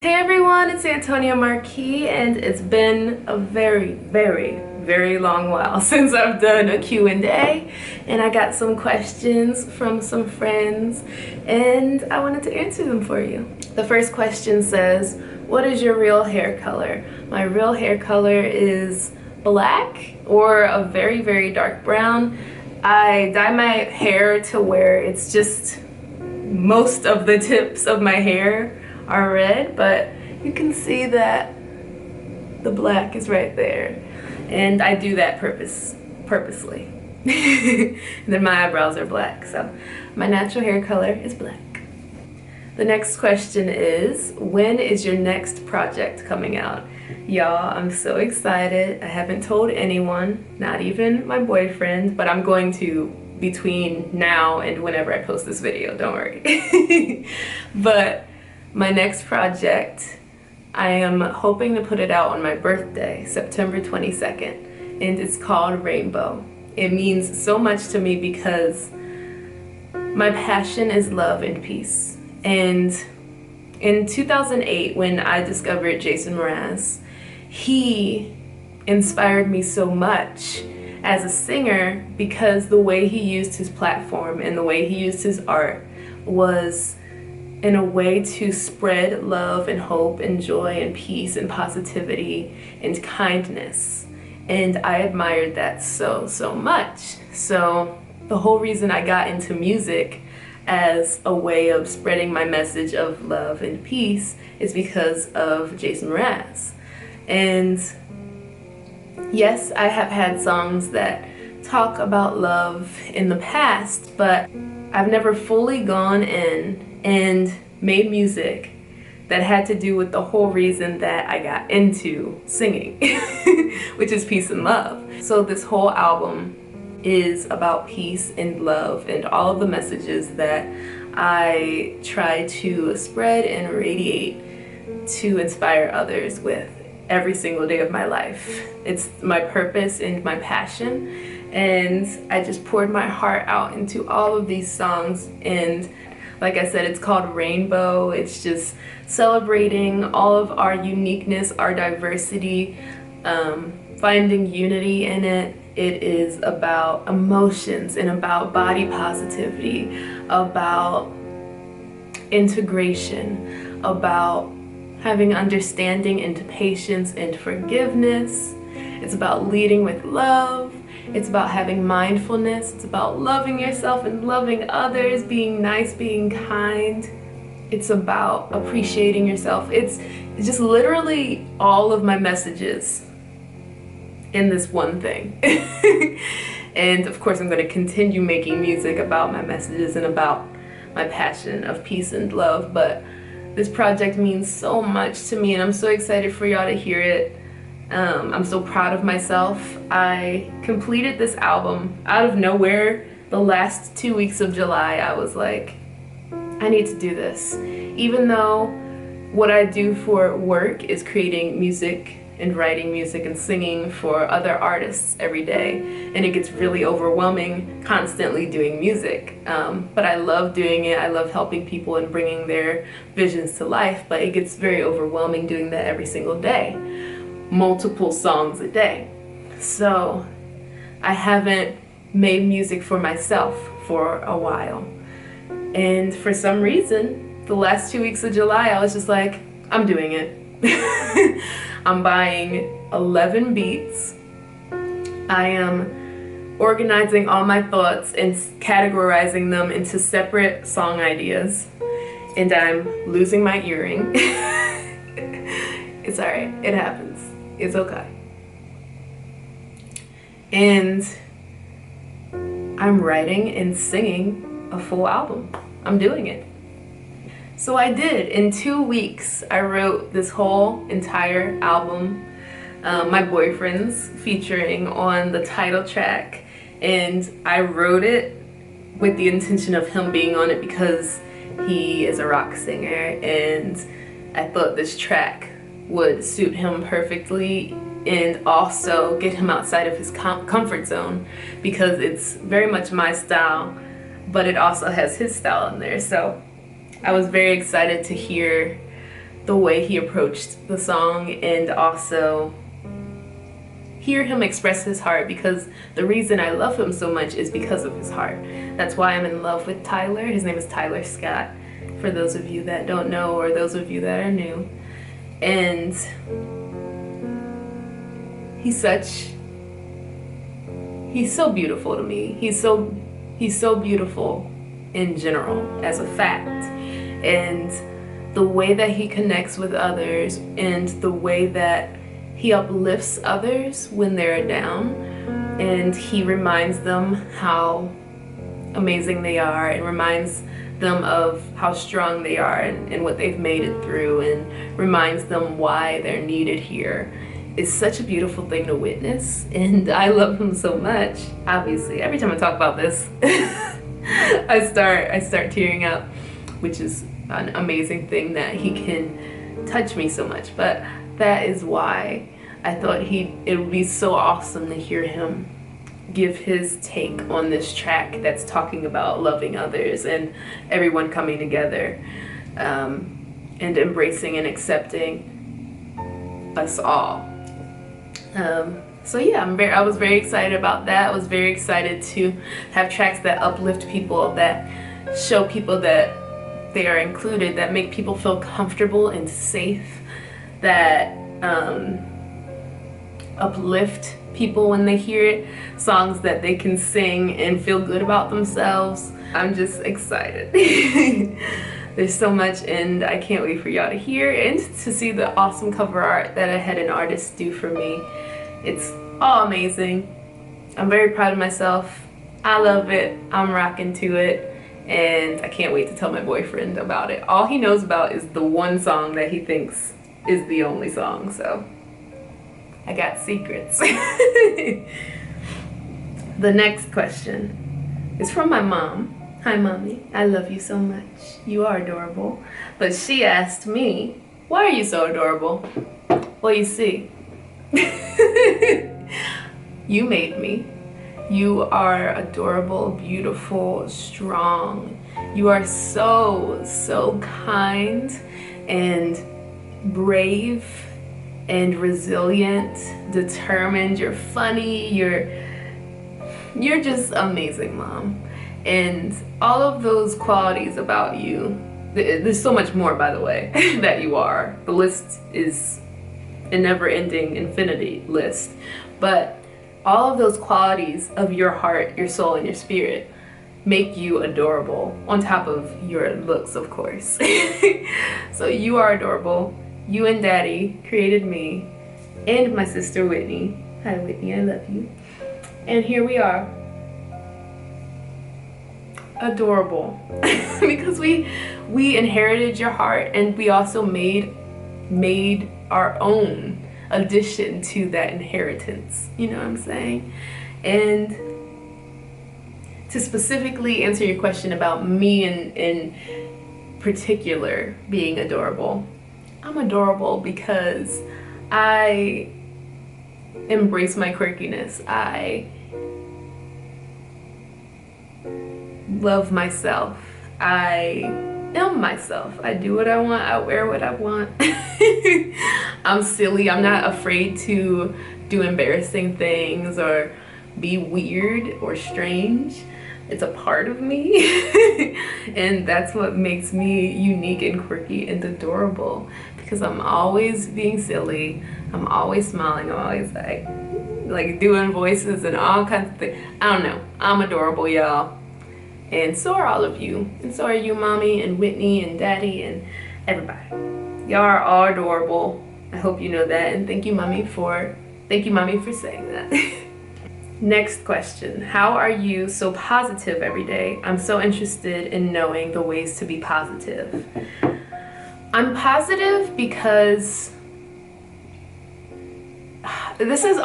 Hey everyone, it's Antonia Marquis, and it's been a very long while since I've done a Q&A, and I got some questions from some friends, and I wanted to answer them for you. The first question says, what is your real hair color? My real hair color is black or a very dark brown. I dye my hair to where it's just most of the tips of my hair are red, but you can see that the black is right there, and I do that purposely. And then my eyebrows are black, so my natural hair color is black. The next question is, when is your next project coming out? Y'all, I'm so excited. I haven't told anyone, not even my boyfriend, but I'm going to between now and whenever I post this video, don't worry. But my next project, I am hoping to put it out on my birthday, September 22nd, and it's called Rainbow. It means so much to me because my passion is love and peace. And in 2008, when I discovered Jason Mraz, he inspired me so much as a singer because the way he used his platform and the way he used his art was in a way to spread love and hope and joy and peace and positivity and kindness. And I admired that so much. So the whole reason I got into music as a way of spreading my message of love and peace is because of Jason Mraz. And yes, I have had songs that talk about love in the past, but I've never fully gone in and made music that had to do with the whole reason that I got into singing, which is peace and love. So this whole album is about peace and love and all of the messages that I try to spread and radiate to inspire others with every single day of my life. It's my purpose and my passion, and I just poured my heart out into all of these songs. And like I said, it's called Rainbow. It's just celebrating all of our uniqueness, our diversity, finding unity in it. It is about emotions and about body positivity, about integration, about having understanding and patience and forgiveness. It's about leading with love. It's about having mindfulness. It's about loving yourself and loving others, being nice, being kind. It's about appreciating yourself. It's just literally all of my messages in this one thing. And of course, I'm going to continue making music about my messages and about my passion of peace and love. But this project means so much to me, and I'm so excited for y'all to hear it. I'm so proud of myself. I completed this album out of nowhere. The last 2 weeks of July, I was like, I need to do this. Even though what I do for work is creating music and writing music and singing for other artists every day, and it gets really overwhelming constantly doing music. But I love doing it. I love helping people and bringing their visions to life, but it gets very overwhelming doing that every single day. Multiple songs a day. So I haven't made music for myself for a while. And for some reason, the last 2 weeks of July, I was just like, I'm doing it. I'm buying 11 beats. I am organizing all my thoughts and categorizing them into separate song ideas. And I'm losing my earring. It's alright, it happens. It's okay. And I'm writing and singing a full album. I'm doing it. So I did. In 2 weeks, I wrote this whole entire album. My boyfriend's featuring on the title track, and I wrote it with the intention of him being on it because he is a rock singer, and I thought this track would suit him perfectly and also get him outside of his comfort zone because it's very much my style, but it also has his style in there. So I was very excited to hear the way he approached the song, and also hear him express his heart, because the reason I love him so much is because of his heart. That's why I'm in love with Tyler. His name is Tyler Scott, for those of you that don't know or those of you that are new. And he's so beautiful to me. He's so beautiful in general as a fact. And the way that he connects with others, and the way that he uplifts others when they're down, and he reminds them how amazing they are, and reminds them of how strong they are, and what they've made it through, and reminds them why they're needed here, is such a beautiful thing to witness. And I love him so much. Obviously, every time I talk about this, I start tearing up, which is an amazing thing that he can touch me so much. But that is why I thought it would be so awesome to hear him give his take on this track that's talking about loving others and everyone coming together, and embracing and accepting us all. So yeah, I was very excited about that. I was very excited to have tracks that uplift people, that show people that they are included, that make people feel comfortable and safe, that uplift people when they hear it, songs that they can sing and feel good about themselves. I'm just excited. There's so much, and I can't wait for y'all to hear and to see the awesome cover art that I had an artist do for me. It's all amazing. I'm very proud of myself. I love it. I'm rocking to it, and I can't wait to tell my boyfriend about it. All he knows about is the one song that he thinks is the only song, so I got secrets. The next question is from my mom. Hi, Mommy. I love you so much. You are adorable. But she asked me, why are you so adorable? Well, you see, you made me. You are adorable, beautiful, strong. You are so kind and brave and resilient, determined. You're funny. You're just amazing, Mom. And all of those qualities about you, there's so much more, by the way, that you are. The list is a never-ending infinity list. But all of those qualities of your heart, your soul, and your spirit make you adorable, on top of your looks, of course. So you are adorable. You and Daddy created me and my sister Whitney. Hi, Whitney, I love you. And here we are. Adorable. Because we inherited your heart, and we also made our own addition to that inheritance. You know what I'm saying? And to specifically answer your question about me in particular being adorable, I'm adorable because I embrace my quirkiness. I love myself. I am myself. I do what I want. I wear what I want. I'm silly. I'm not afraid to do embarrassing things or be weird or strange. It's a part of me. And that's what makes me unique and quirky and adorable, because I'm always being silly. I'm always smiling. I'm always like doing voices and all kinds of things. I don't know. I'm adorable, y'all. And so are all of you. And so are you, Mommy, and Whitney, and Daddy, and everybody. Y'all are all adorable. I hope you know that. And thank you, Mommy, for saying that. Next question. How are you so positive every day? I'm so interested in knowing the ways to be positive. I'm positive because this is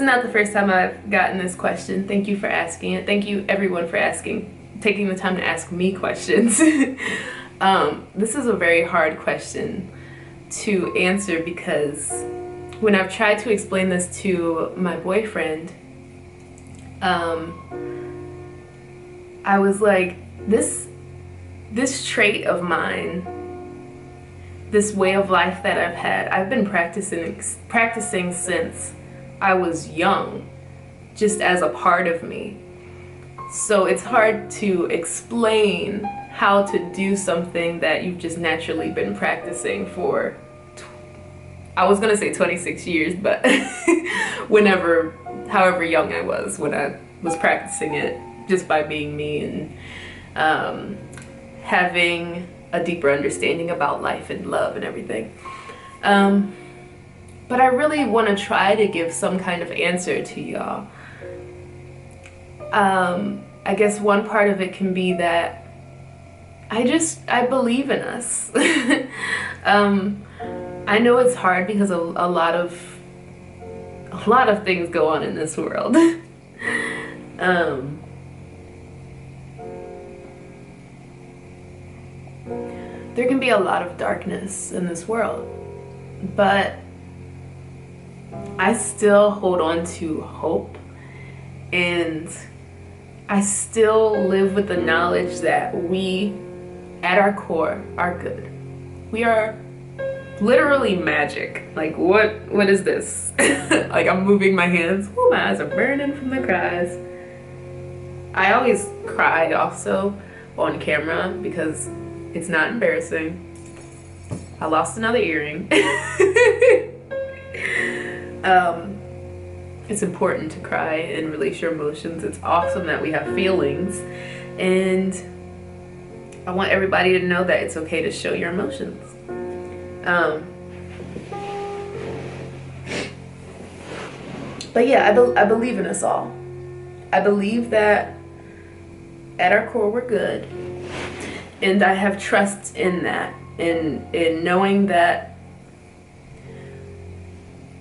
not the first time I've gotten this question. Thank you for asking it. Thank you everyone for taking the time to ask me questions. This is a very hard question to answer, because when I've tried to explain this to my boyfriend, I was like, this trait of mine this way of life that I've had, I've been practicing since I was young, just as a part of me. So it's hard to explain how to do something that you've just naturally been practicing for, I was gonna say 26 years, but however young I was when I was practicing it, just by being me and having a deeper understanding about life and love and everything. But I really want to try to give some kind of answer to y'all. I guess one part of it can be that I believe in us. I know it's hard because a lot of things go on in this world. There can be a lot of darkness in this world, but I still hold on to hope, and I still live with the knowledge that we, at our core, are good. We are literally magic. Like, what is this? Like, I'm moving my hands. Oh, my eyes are burning from the cries. I always cry also on camera because it's not embarrassing. I lost another earring. It's important to cry and release your emotions. It's awesome that we have feelings, and I want everybody to know that it's okay to show your emotions. But yeah, I believe in us all. I believe that at our core we're good, and I have trust in that, in knowing that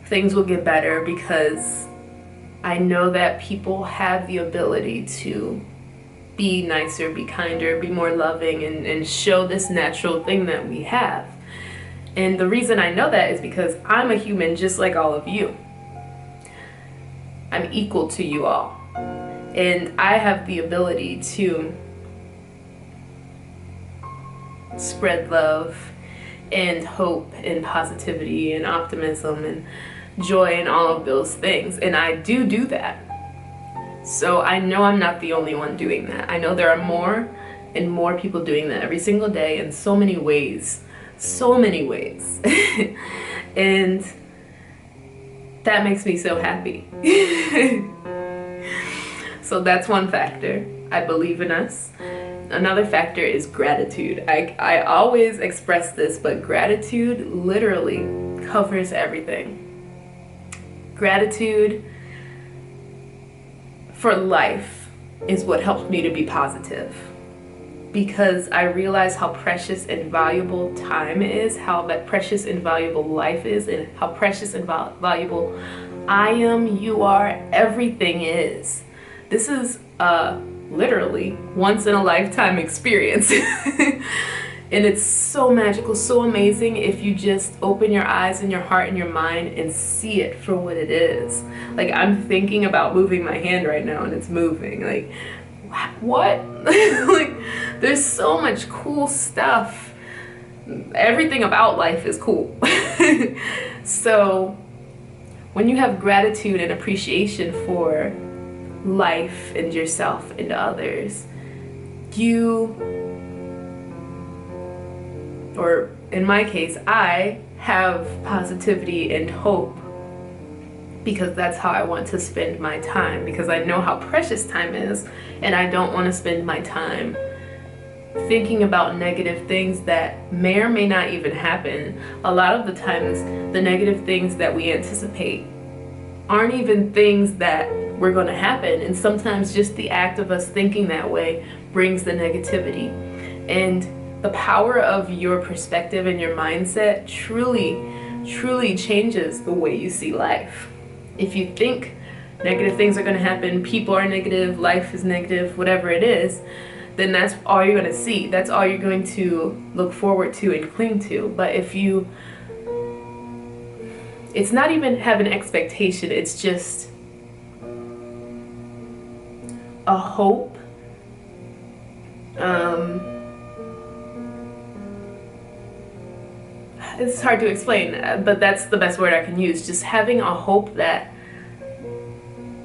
things will get better, because I know that people have the ability to be nicer, be kinder, be more loving, and show this natural thing that we have. And the reason I know that is because I'm a human just like all of you. I'm equal to you all. And I have the ability to spread love and hope and positivity and optimism and joy and all of those things. And I do that. So I know I'm not the only one doing that. I know there are more and more people doing that every single day in so many ways. So many ways. And that makes me so happy. So that's one factor. I believe in us. Another factor is gratitude. I always express this, but gratitude literally covers everything. Gratitude for life is what helps me to be positive, because I realize how precious and valuable time is, how that precious and valuable life is, and how precious and valuable I am, you are, everything is. This is literally once in a lifetime experience. And it's so magical, so amazing if you just open your eyes and your heart and your mind and see it for what it is. Like, I'm thinking about moving my hand right now and it's moving. Like, what? Like, there's so much cool stuff. Everything about life is cool. So when you have gratitude and appreciation for life and yourself and others, or in my case, I have positivity and hope, because that's how I want to spend my time, because I know how precious time is, and I don't want to spend my time thinking about negative things that may or may not even happen. A lot of the times, the negative things that we anticipate aren't even things that were going to happen, and sometimes just the act of us thinking that way brings the negativity. And the power of your perspective and your mindset truly changes the way you see life. If you think negative things are going to happen, people are negative, life is negative, whatever it is, then that's all you're going to see. That's all you're going to look forward to and cling to. But if you, it's not even have an expectation, it's just a hope. it's hard to explain, but that's the best word I can use. Just having a hope that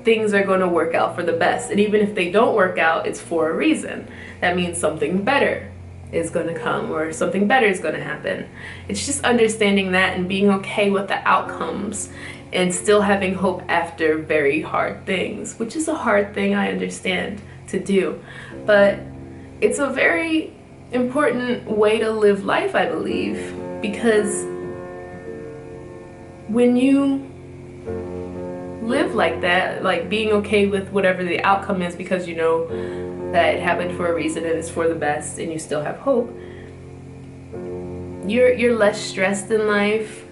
things are going to work out for the best. And even if they don't work out, it's for a reason. That means something better is going to come, or something better is going to happen. It's just understanding that and being okay with the outcomes and still having hope after very hard things, which is a hard thing, I understand, to do. But it's a very important way to live life, I believe, because when you live like that, like being okay with whatever the outcome is, because you know that it happened for a reason and it's for the best, and you still have hope, you're less stressed in life.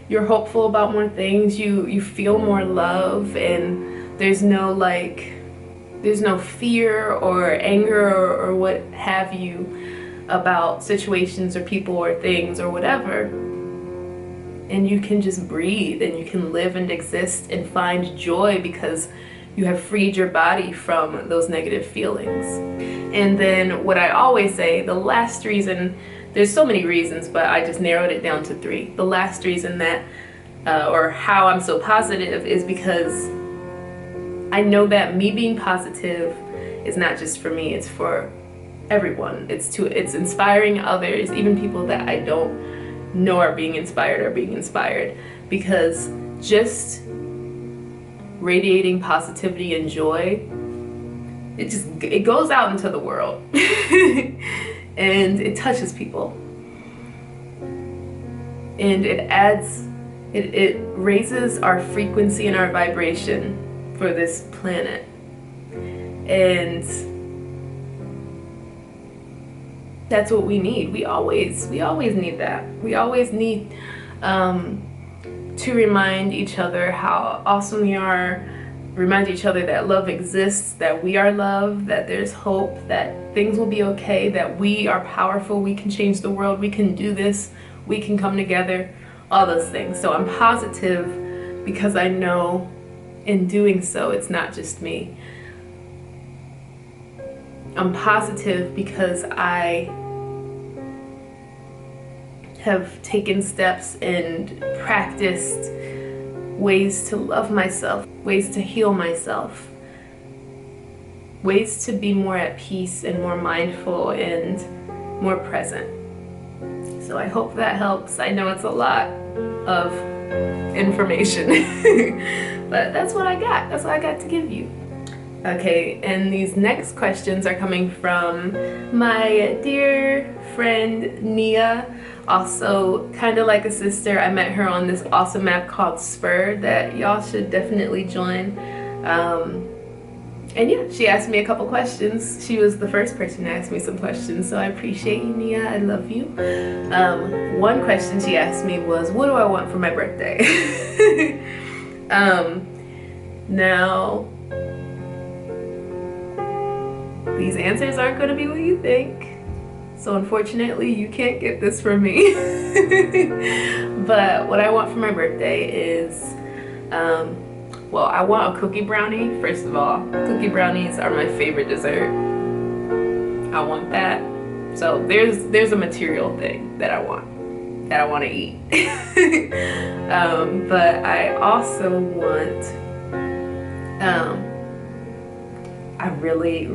You're hopeful about more things. You feel more love, and there's no fear or anger or what have you about situations or people or things or whatever. And you can just breathe, and you can live and exist and find joy because you have freed your body from those negative feelings. And then what I always say, the last reason, there's so many reasons, but I just narrowed it down to 3. The last reason that, or how I'm so positive, is because I know that me being positive is not just for me, it's for everyone. It's inspiring others, even people that I don't know are being inspired, because just radiating positivity and joy, it goes out into the world and it touches people, and it raises our frequency and our vibration for this planet. And that's what we need. We always need that. We always need to remind each other how awesome we are, remind each other that love exists, that we are love, that there's hope, that things will be okay, that we are powerful, we can change the world, we can do this, we can come together, all those things. So I'm positive because I know in doing so, it's not just me. I'm positive because I have taken steps and practiced ways to love myself, ways to heal myself, ways to be more at peace and more mindful and more present. So I hope that helps. I know it's a lot of information, but that's what I got. That's what I got to give you. Okay, and these next questions are coming from my dear friend Nia, also kind of like a sister. I met her on this awesome app called Spur that y'all should definitely join. And yeah, she asked me a couple questions. She was the first person to ask me some questions, so I appreciate you, Nia. I love you. One question she asked me was, what do I want for my birthday? Now, these answers aren't going to be what you think. So unfortunately, you can't get this from me. But what I want for my birthday is, well, I want a cookie brownie, first of all. Cookie brownies are my favorite dessert. I want that. So there's a material thing that I want to eat. But I also want, I really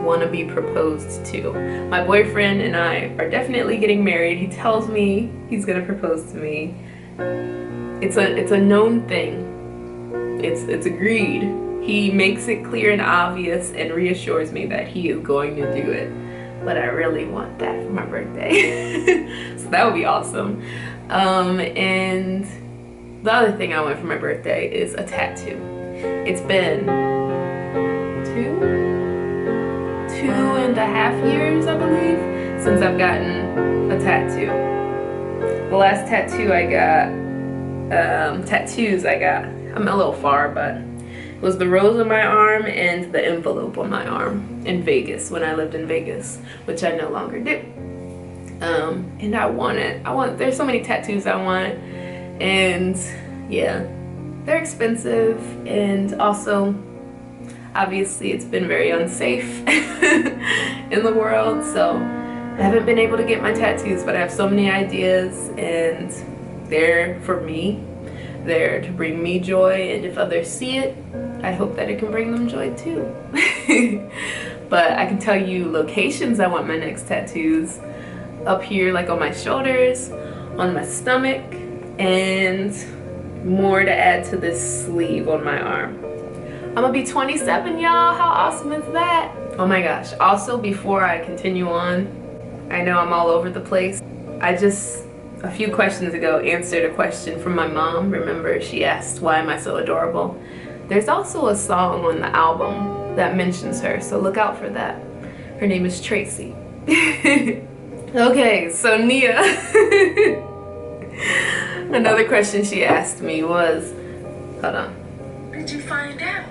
want to be proposed to. My boyfriend and I are definitely getting married. He tells me he's gonna propose to me. It's a known thing. It's agreed. He makes it clear and obvious and reassures me that he is going to do it. But I really want that for my birthday. So that would be awesome. And the other thing I want for my birthday is a tattoo. It's been 2.5 years, I believe, since I've gotten a tattoo. The last tattoo I got, tattoos I got, I'm a little far, but it was the rose on my arm and the envelope on my arm in Vegas, when I lived in Vegas, which I no longer do. And I want, there's so many tattoos I want, and yeah, they're expensive, and also, obviously, it's been very unsafe in the world, so I haven't been able to get my tattoos, but I have so many ideas, and they're for me. They're to bring me joy, and if others see it, I hope that it can bring them joy too. But I can tell you locations I want my next tattoos. Up here, like on my shoulders, on my stomach, and more to add to this sleeve on my arm. I'm gonna be 27, y'all. How awesome is that? Oh my gosh. Also, before I continue on, I know I'm all over the place. I just, a few questions ago, answered a question from my mom. Remember, she asked, why am I so adorable? There's also a song on the album that mentions her, so look out for that. Her name is Tracy. Okay, so Nia, another question she asked me was, hold on. Did you find out?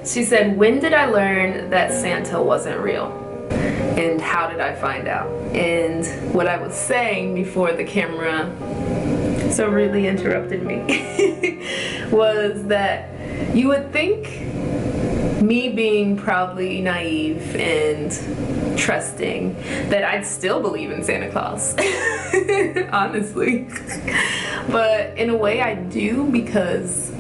She said, when did I learn that Santa wasn't real? And how did I find out? And what I was saying before the camera so rudely interrupted me was that you would think me being probably naive and trusting that I'd still believe in Santa Claus, honestly. But in a way I do, because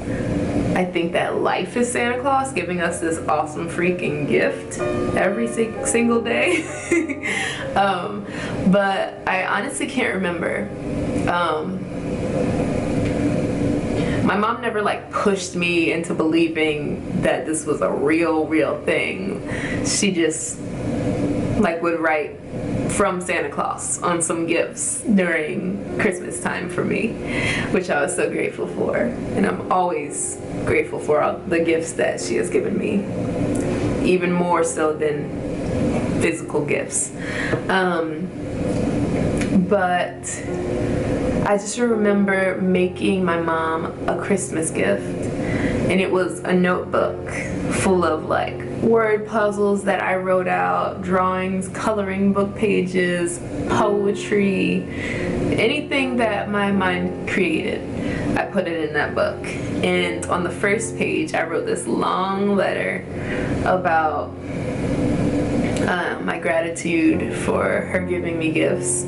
I think that life is Santa Claus giving us this awesome freaking gift every single day. But I honestly can't remember. My mom never like pushed me into believing that this was a real thing. She just like would write from Santa Claus on some gifts during Christmas time for me, which I was so grateful for. And I'm always grateful for all the gifts that she has given me, even more so than physical gifts. But I just remember making my mom a Christmas gift, and it was a notebook full of like word puzzles that I wrote out, drawings, coloring book pages, poetry, anything that my mind created. I put it in that book. And on the first page, I wrote this long letter about my gratitude for her giving me gifts.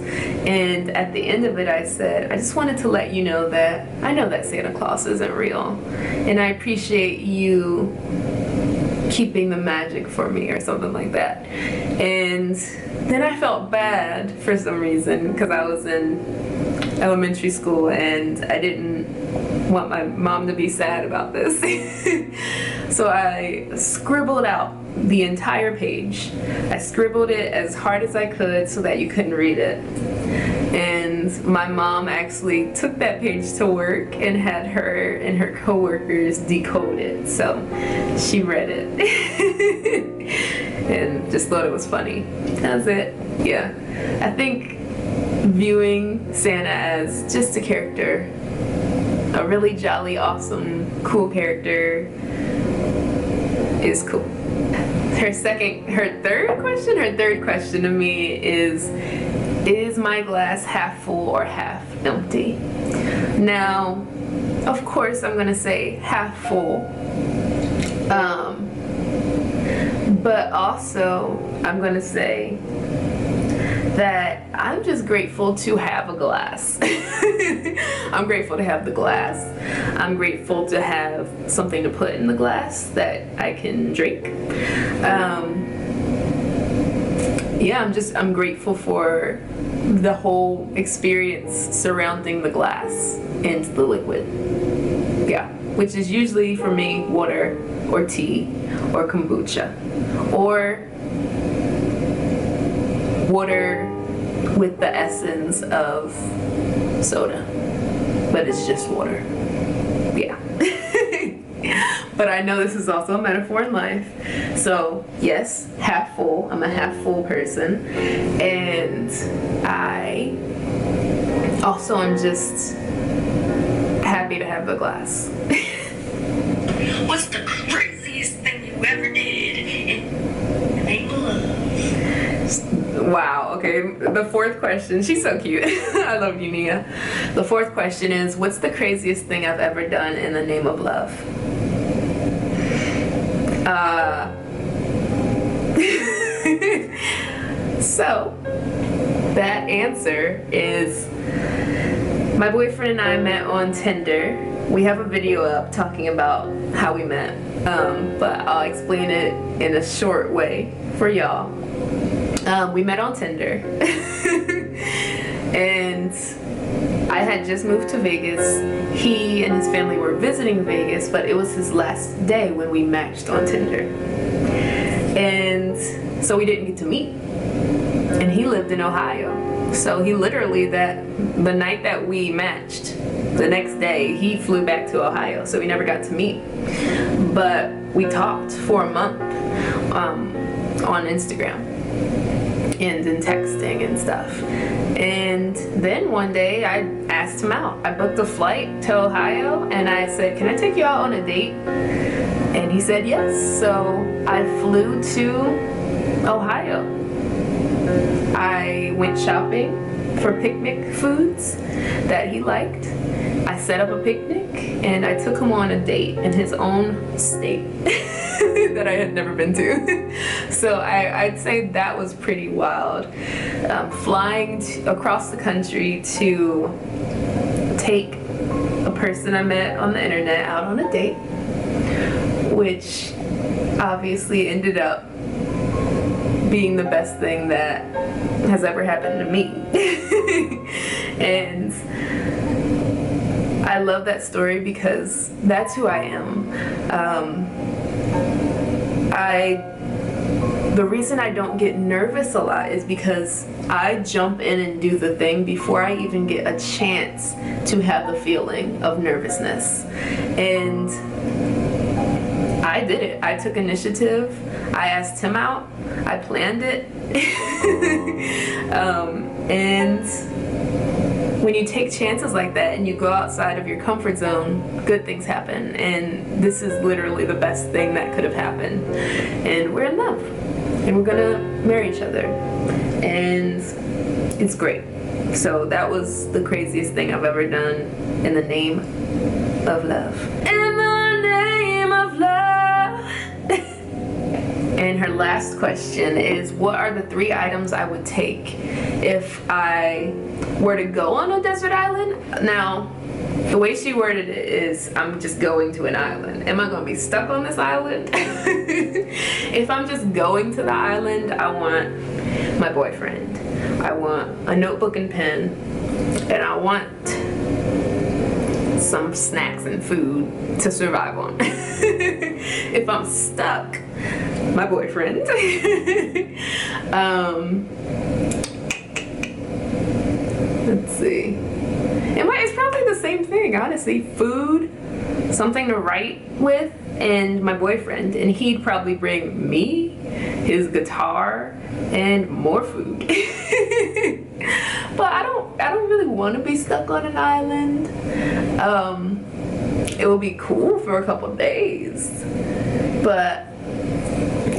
And at the end of it, I said, I just wanted to let you know that I know that Santa Claus isn't real, and I appreciate you keeping the magic for me, or something like that. And then I felt bad for some reason, because I was in elementary school and I didn't want my mom to be sad about this. So I scribbled out the entire page. I scribbled it as hard as I could so that you couldn't read it. And my mom actually took that page to work and had her and her coworkers decode it. So she read it and just thought it was funny. That's it. Yeah. I think viewing Santa as just a character, a really jolly, awesome, cool character, is cool. Her third question to me is my glass half full or half empty? Now, of course, I'm gonna say half full, but also I'm gonna say that I'm just grateful to have a glass. I'm grateful to have the glass. I'm grateful to have something to put in the glass that I can drink. I'm grateful for the whole experience surrounding the glass and the liquid. Yeah, which is usually for me water or tea or kombucha or water with the essence of soda, but it's just water. Yeah. But I know this is also a metaphor in life. So yes, half full. I'm a half full person. And I also am just happy to have the glass. What's the craziest thing you ever did in the name of love? Wow, okay. The fourth question, she's so cute. I love you, Nia. The fourth question is, what's the craziest thing I've ever done in the name of love? So, that answer is my boyfriend and I met on Tinder. We have a video up talking about how we met, but I'll explain it in a short way for y'all. We met on Tinder, and I had just moved to Vegas. He and his family were visiting Vegas, but it was his last day when we matched on Tinder. And so we didn't get to meet. And he lived in Ohio. So he literally, the night that we matched, the next day, he flew back to Ohio. So we never got to meet. But we talked for a month on Instagram and in texting and stuff. And then one day I asked him out. I booked a flight to Ohio and I said, can I take you out on a date? And he said yes. So I flew to Ohio. I went shopping for picnic foods that he liked. I set up a picnic and I took him on a date in his own state that I had never been to. So I'd say that was pretty wild. Flying across the country to take a person I met on the internet out on a date, which obviously ended up being the best thing that has ever happened to me. And I love that story because that's who I am. The reason I don't get nervous a lot is because I jump in and do the thing before I even get a chance to have the feeling of nervousness. And I did it. I took initiative. I asked him out. I planned it. And when you take chances like that and you go outside of your comfort zone, good things happen. And this is literally the best thing that could have happened. And we're in love. And we're gonna marry each other. And it's great. So that was the craziest thing I've ever done in the name of love. In the name of love. And her last question is, what are the 3 items I would take if I were to go on a desert island? Now, the way she worded it is, I'm just going to an island. Am I going to be stuck on this island? If I'm just going to the island, I want my boyfriend. I want a notebook and pen, and I want some snacks and food to survive on. If I'm stuck, my boyfriend. Let's see. It's probably the same thing, honestly. Food, something to write with, and my boyfriend. And he'd probably bring me, his guitar, and more food. But I don't really want to be stuck on an island. It would be cool for a couple days. But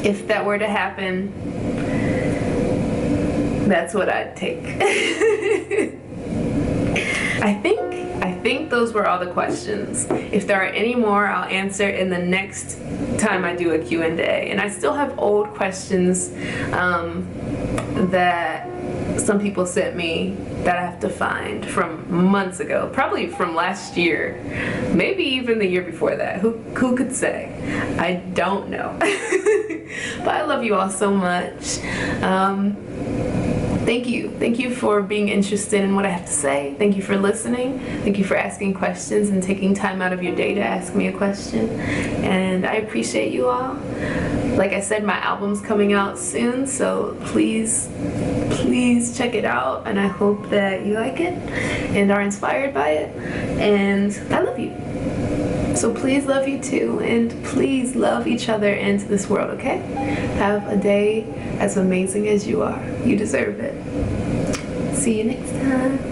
if that were to happen, that's what I'd take. I think those were all the questions. If there are any more, I'll answer in the next time I do a Q&A. And I still have old questions that some people sent me that I have to find from months ago, probably from last year, maybe even the year before that. Who could say? I don't know. But I love you all so much. Thank you for being interested in what I have to say. Thank you for listening. Thank you for asking questions and taking time out of your day to ask me a question. And I appreciate you all. Like I said, my album's coming out soon, so please check it out. And I hope that you like it and are inspired by it. And I love you. So please love you too, and please love each other and this world, okay? Have a day as amazing as you are. You deserve it. See you next time.